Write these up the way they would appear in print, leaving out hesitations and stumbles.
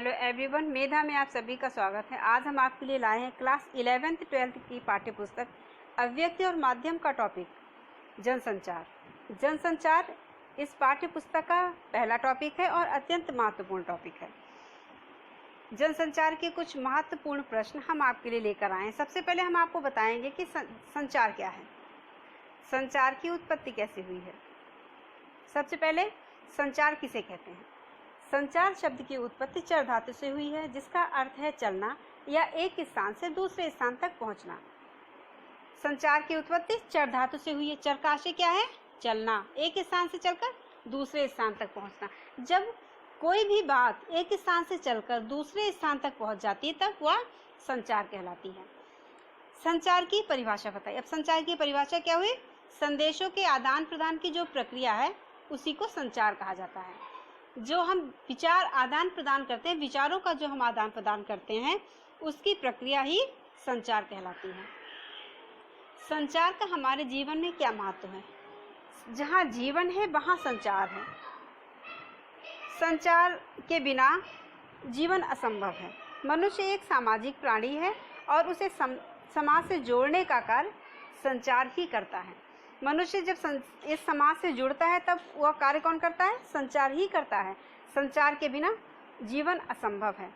Hello everyone, मेधा में आप सभी का स्वागत है। आज हम आपके लिए लाए हैं क्लास 11th 12th की पाठ्य पुस्तक अव्यक्ति और माध्यम का टॉपिक जनसंचार। जनसंचार इस पाठ्य पुस्तक का पहला टॉपिक है और अत्यंत महत्वपूर्ण टॉपिक है। जनसंचार के कुछ महत्वपूर्ण प्रश्न हम आपके लिए लेकर आए हैं। सबसे पहले हम आपको बताएंगे कि संचार क्या है, संचार की उत्पत्ति कैसे हुई है। सबसे पहले संचार किसे कहते हैं। संचार शब्द की उत्पत्ति चर धातु से हुई है, जिसका अर्थ है चलना या एक स्थान से दूसरे स्थान तक पहुंचना। संचार की उत्पत्ति चर धातु से हुई है। चर का आशय क्या है? चलना, एक स्थान से चलकर दूसरे स्थान तक पहुंचना। जब कोई भी बात एक स्थान से चलकर दूसरे स्थान तक पहुंच जाती है तब वह संचार कहलाती है। संचार की परिभाषा बताइए। अब संचार की परिभाषा क्या हुई? संदेशों के आदान प्रदान की जो प्रक्रिया है उसी को संचार कहा जाता है। जो हम विचार आदान प्रदान करते हैं, विचारों का जो हम आदान प्रदान करते हैं उसकी प्रक्रिया ही संचार कहलाती है। संचार का हमारे जीवन में क्या महत्व है? जहाँ जीवन है वहाँ संचार है। संचार के बिना जीवन असंभव है। मनुष्य एक सामाजिक प्राणी है और उसे समाज से जोड़ने का कार्य संचार ही करता है। मनुष्य जब इस समाज से जुड़ता है तब वह कार्य कौन करता है? संचार ही करता है। संचार के बिना जीवन असंभव है।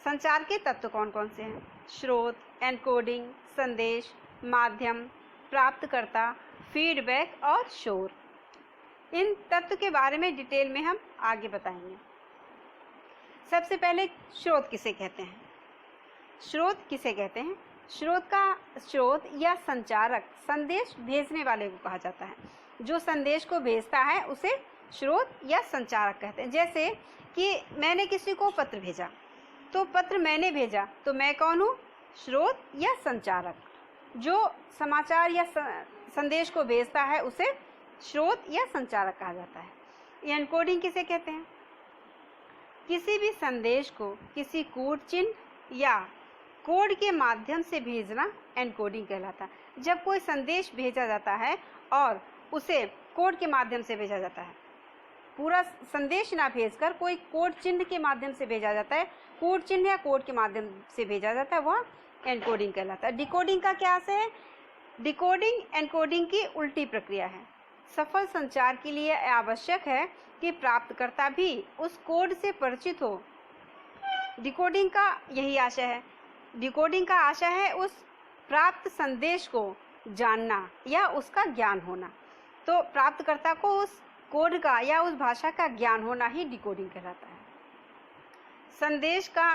संचार के तत्व कौन कौन से हैं? स्रोत, एनकोडिंग, संदेश, माध्यम, प्राप्तकर्ता, फीडबैक और शोर। इन तत्व के बारे में डिटेल में हम आगे बताएंगे। सबसे पहले स्रोत किसे कहते हैं? स्रोत किसे कहते हैं? स्रोत या संचारक संदेश भेजने वाले को कहा जाता है। जो संदेश को भेजता है उसे स्रोत या संचारक कहते हैं। जैसे कि मैंने किसी को पत्र भेजा, तो पत्र मैंने भेजा, तो मैं कौन हूँ? स्रोत या संचारक। जो समाचार या संदेश को भेजता है उसे स्रोत या संचारक कहा जाता है। एनकोडिंग किसे कहते हैं? किसी भी संदेश को किसी कोड चिन्ह या कोड के माध्यम से भेजना एनकोडिंग कहलाता है। जब कोई संदेश भेजा जाता है और उसे कोड के माध्यम से भेजा जाता है, पूरा संदेश ना भेजकर कोई कोड चिन्ह के माध्यम से भेजा जाता है, कोड चिन्ह या कोड के माध्यम से भेजा जाता है, वह एनकोडिंग कहलाता है। डिकोडिंग का क्या अर्थ है? डिकोडिंग एनकोडिंग की उल्टी प्रक्रिया है। सफल संचार के लिए आवश्यक है कि प्राप्तकर्ता भी उस कोड से परिचित हो। डिकोडिंग का यही आशय है। डिकोडिंग का आशय है उस प्राप्त संदेश को जानना या उसका ज्ञान होना। तो प्राप्तकर्ता को उस कोड का या उस भाषा का ज्ञान होना ही डिकोडिंग कहलाता है। संदेश का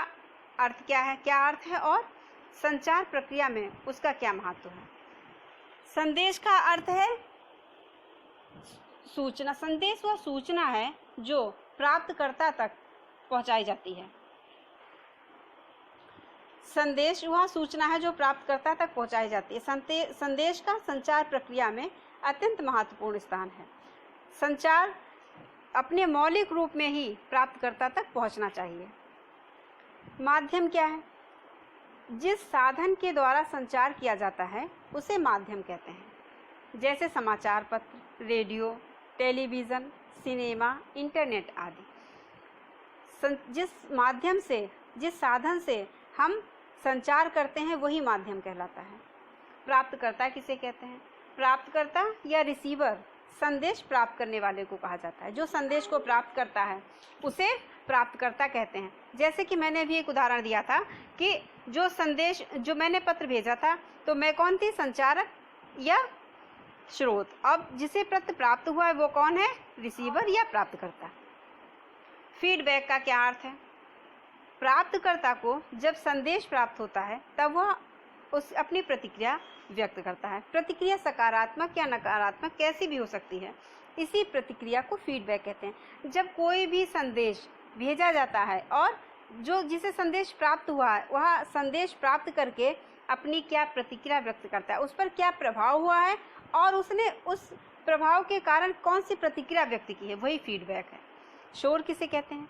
अर्थ क्या है, क्या अर्थ है और संचार प्रक्रिया में उसका क्या महत्व है? संदेश का अर्थ है सूचना। संदेश वह सूचना है जो प्राप्तकर्ता तक पहुंचाई जाती है। संदेश वह सूचना है जो प्राप्तकर्ता तक पहुंचाई जाती है। संदेश का संचार प्रक्रिया में अत्यंत महत्वपूर्ण स्थान है। संचार अपने मौलिक रूप में ही प्राप्तकर्ता तक पहुंचना चाहिए। माध्यम क्या है? जिस साधन के द्वारा संचार किया जाता है उसे माध्यम कहते हैं। जैसे समाचार पत्र, रेडियो, टेलीविज़न, सिनेमा, इंटरनेट आदि। जिस माध्यम से, जिस साधन से हम संचार करते हैं वही माध्यम कहलाता है। प्राप्तकर्ता किसे कहते हैं? प्राप्तकर्ता या रिसीवर संदेश प्राप्त करने वाले को कहा जाता है। जो संदेश को प्राप्त करता है उसे प्राप्तकर्ता कहते हैं। जैसे कि मैंने अभी एक उदाहरण दिया था कि जो मैंने पत्र भेजा था, तो मैं कौन थी? संचारक या स्रोत। अब जिसे पत्र प्राप्त हुआ है वो कौन है? रिसीवर या प्राप्तकर्ता। फीडबैक का क्या अर्थ है? प्राप्तकर्ता को जब संदेश प्राप्त होता है तब वह अपनी प्रतिक्रिया व्यक्त करता है। प्रतिक्रिया सकारात्मक या नकारात्मक कैसी भी हो सकती है। इसी प्रतिक्रिया को फीडबैक कहते हैं। जब कोई भी संदेश भेजा जाता है और जिसे संदेश प्राप्त हुआ है वह संदेश प्राप्त करके अपनी क्या प्रतिक्रिया व्यक्त करता है, उस पर क्या प्रभाव हुआ है और उसने उस प्रभाव के कारण कौन सी प्रतिक्रिया व्यक्त की है, वही फीडबैक है। शोर किसे कहते हैं?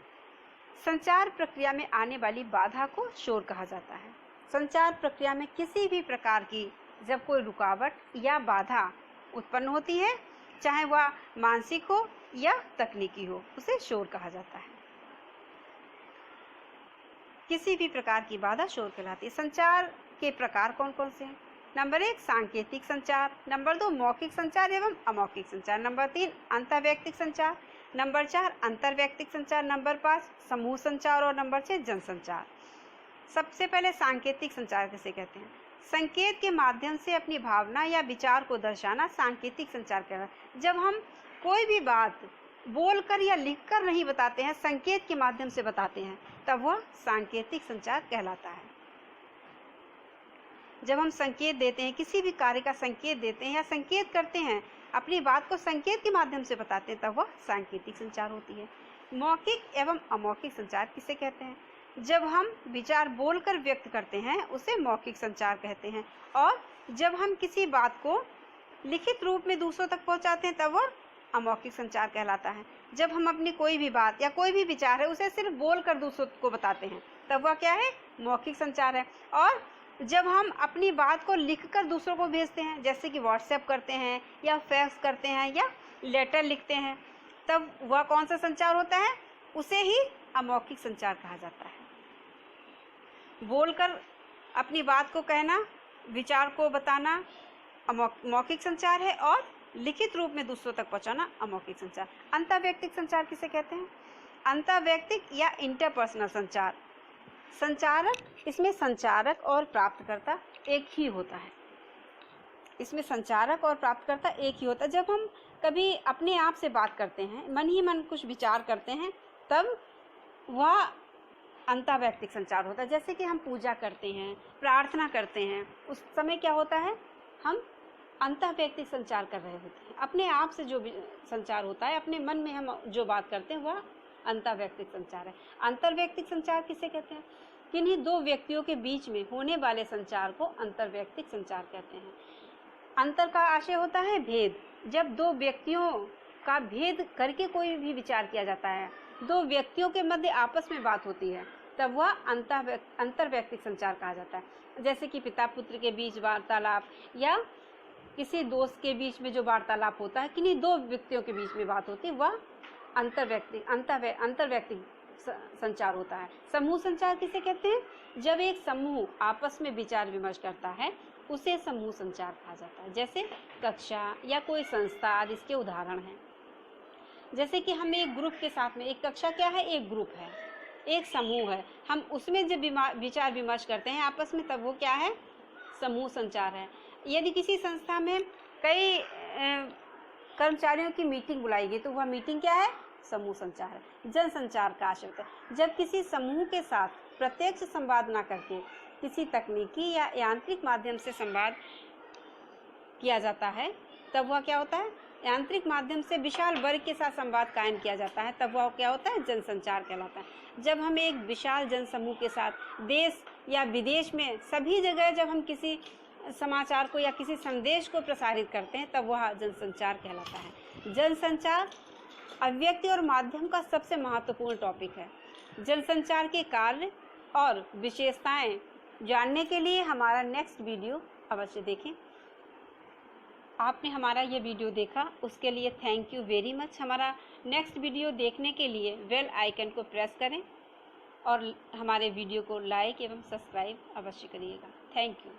संचार प्रक्रिया में आने वाली बाधा को शोर कहा जाता है। संचार प्रक्रिया में किसी भी प्रकार की जब कोई रुकावट या बाधा उत्पन्न होती है, चाहे वह मानसिक हो या तकनीकी हो, उसे शोर कहा जाता है। किसी भी प्रकार की बाधा शोर कहलाती है। संचार के प्रकार कौन कौन से हैं? नंबर 1 सांकेतिक संचार, नंबर 2 मौखिक संचार एवं अमौखिक संचार, नंबर 3 अंतर्वैयक्तिक संचार, नंबर 4 अंतर्वैयक्तिक संचार, नंबर 5 समूह संचार और नंबर 6 जनसंचार। सबसे पहले सांकेतिक संचार किसे कहते हैं? संकेत के माध्यम से अपनी भावना या विचार को दर्शाना सांकेतिक संचार कहलाता है। जब हम कोई भी बात बोलकर या लिखकर नहीं बताते हैं, संकेत के माध्यम से बताते हैं, तब वह सांकेतिक संचार कहलाता है। जब हम संकेत देते हैं, किसी भी कार्य का संकेत देते हैं या संकेत करते हैं, अपनी बात को संकेत के माध्यम से बताते हैं, तब वह सांकेतिक संचार होती है। मौखिक एवं अमौखिक संचार किसे कहते हैं? जब हम विचार बोलकर व्यक्त करते हैं उसे मौखिक संचार कहते हैं, और जब हम किसी बात को लिखित रूप में दूसरों तक पहुंचाते हैं तब वह अमौखिक संचार कहलाता है। जब हम अपनी कोई भी बात या कोई भी विचार है उसे सिर्फ बोलकर दूसरों को बताते हैं, तब वह क्या है? मौखिक संचार है। और जब हम अपनी बात को लिखकर दूसरों को भेजते हैं, जैसे कि व्हाट्सएप करते हैं या फैक्स करते हैं या लेटर लिखते हैं, तब वह कौन सा संचार होता है? उसे ही अमौखिक संचार कहा जाता है। बोलकर अपनी बात को कहना, विचार को बताना मौखिक संचार है, और लिखित रूप में दूसरों तक पहुंचाना अमौखिक संचार। अंतर्वैयक्तिक संचार किसे कहते हैं? अंतर्वैयक्तिक या इंटरपर्सनल संचार। संचारक, इसमें संचारक और प्राप्तकर्ता एक ही होता है। इसमें संचारक और प्राप्तकर्ता एक ही होता है। जब हम कभी अपने आप से बात करते हैं, मन ही मन कुछ विचार करते हैं, तब वह अंतर्वैयक्तिक संचार होता है। जैसे कि हम पूजा करते हैं, प्रार्थना करते हैं, उस समय क्या होता है? हम अंतर्वैयक्तिक संचार कर रहे होते हैं। अपने आप से जो संचार होता है, अपने मन में हम जो बात करते हैं, वह अंतर्वैयक्तिक संचार है। अंतर्वैयक्तिक संचार किसे कहते हैं? किन्हीं दो व्यक्तियों के बीच में होने वाले संचार को अंतर्वैयक्तिक संचार कहते हैं। अंतर का आशय होता है भेद। जब दो व्यक्तियों का भेद करके कोई भी विचार किया जाता है, दो व्यक्तियों के मध्य आपस में बात होती है, तब वह अंतर्वैयक्तिक संचार कहा जाता है। जैसे कि पिता पुत्र के बीच वार्तालाप या किसी दोस्त के बीच में जो वार्तालाप होता है, किन्हीं दो व्यक्तियों के बीच में बात होती है, वह अंतर्वैयक्तिक संचार होता है। समूह संचार किसे कहते हैं? जब एक समूह आपस में विचार विमर्श करता है, उसे समूह संचार कहा जाता है। जैसे कक्षा या कोई संस्था आदि इसके उदाहरण हैं। जैसे कि हम एक ग्रुप के साथ में, एक कक्षा क्या है? एक ग्रुप है, एक समूह है, हम उसमें जब विचार विमर्श करते हैं आपस में, तब वो क्या है? समूह संचार है। यदि किसी संस्था में कई कर्मचारियों की मीटिंग बुलाई गई, तो वह मीटिंग क्या है? समूह संचार है। जनसंचार का आशय होता है जब किसी समूह के साथ प्रत्यक्ष संवाद न करके किसी तकनीकी या यांत्रिक माध्यम से संवाद किया जाता है, तब वह क्या होता है? यांत्रिक माध्यम से विशाल वर्ग के साथ संवाद कायम किया जाता है, तब वह क्या होता है? जनसंचार कहलाता है। जब हम एक विशाल जनसमूह के साथ देश या विदेश में सभी जगह जब हम किसी समाचार को या किसी संदेश को प्रसारित करते हैं, तब वह जनसंचार कहलाता है। जनसंचार अभिव्यक्ति और माध्यम का सबसे महत्वपूर्ण टॉपिक है। जनसंचार के कार्य और विशेषताएं जानने के लिए हमारा नेक्स्ट वीडियो अवश्य देखें। आपने हमारा ये वीडियो देखा, उसके लिए थैंक यू वेरी मच। हमारा नेक्स्ट वीडियो देखने के लिए बेल आइकन को प्रेस करें और हमारे वीडियो को लाइक एवं सब्सक्राइब अवश्य करिएगा। Thank you.